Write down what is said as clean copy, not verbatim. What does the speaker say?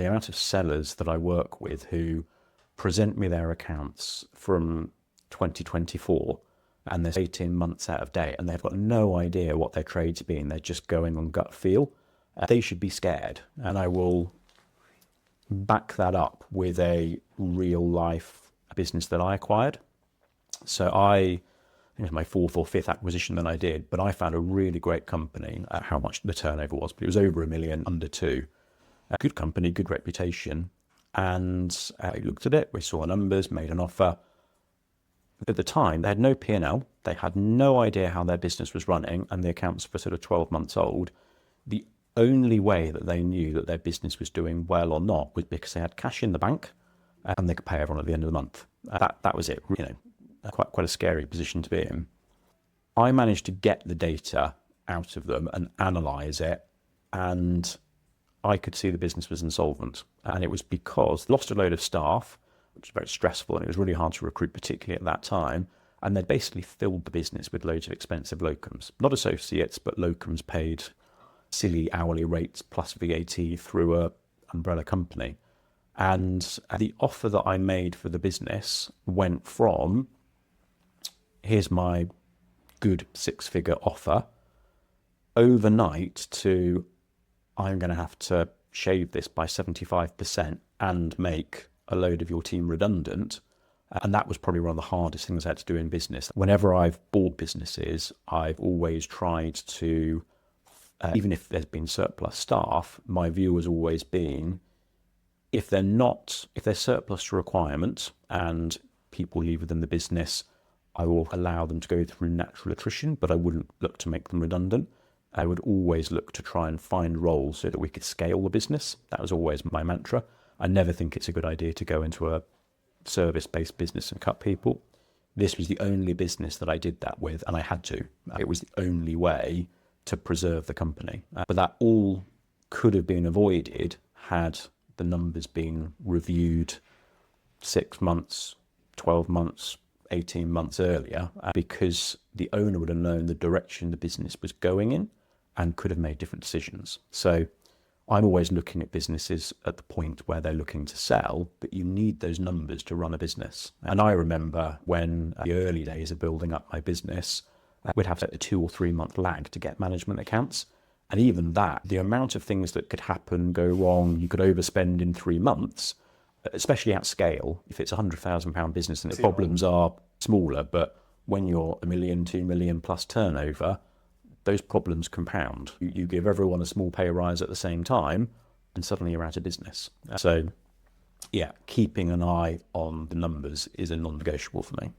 The amount of sellers that I work with who present me their accounts from 2024 and they're 18 months out of date and they've got no idea what their trade's been, they're just going on gut feel, they should be scared. And I will back that up with a real life business that I acquired. So I think it was my fourth or fifth acquisition that I did, but I found a really great company at how much the turnover was, but it was over 1 million, under 2. A good company, good reputation. And I looked at it, we saw numbers, made an offer. At the time, they had no P&L. They had no idea how their business was running, and the accounts were sort of 12 months old. The only way that they knew that their business was doing well or not was because they had cash in the bank and they could pay everyone at the end of the month. That was it, quite a scary position to be in. I managed to get the data out of them and analyze it, and I could see the business was insolvent. And it was because they lost a load of staff, which was very stressful, and it was really hard to recruit, particularly at that time. And they'd basically filled the business with loads of expensive locums, not associates, but locums paid silly hourly rates plus VAT through a umbrella company. And the offer that I made for the business went from, here's my good 6-figure offer, overnight to, I'm going to have to shave this by 75% and make a load of your team redundant. And that was probably one of the hardest things I had to do in business. Whenever I've bought businesses, I've always tried to, even if there's been surplus staff, my view has always been, if they're surplus to requirement and people leave within the business, I will allow them to go through natural attrition, but I wouldn't look to make them redundant. I would always look to try and find roles so that we could scale the business. That was always my mantra. I never think it's a good idea to go into a service-based business and cut people. This was the only business that I did that with, and I had to. It was the only way to preserve the company. But that all could have been avoided had the numbers been reviewed 6 months, 12 months, 18 months earlier, because the owner would have known the direction the business was going in and could have made different decisions. So I'm always looking at businesses at the point where they're looking to sell, but you need those numbers to run a business. And I remember when the early days of building up my business, we'd have a 2 or 3 month lag to get management accounts. And even that, the amount of things that could happen, go wrong, you could overspend in 3 months, especially at scale. If it's a £100,000 business and the problems are smaller, but when you're 1 million, 2 million plus turnover, those problems compound. You give everyone a small pay rise at the same time, and suddenly you're out of business. So yeah, keeping an eye on the numbers is a non-negotiable for me.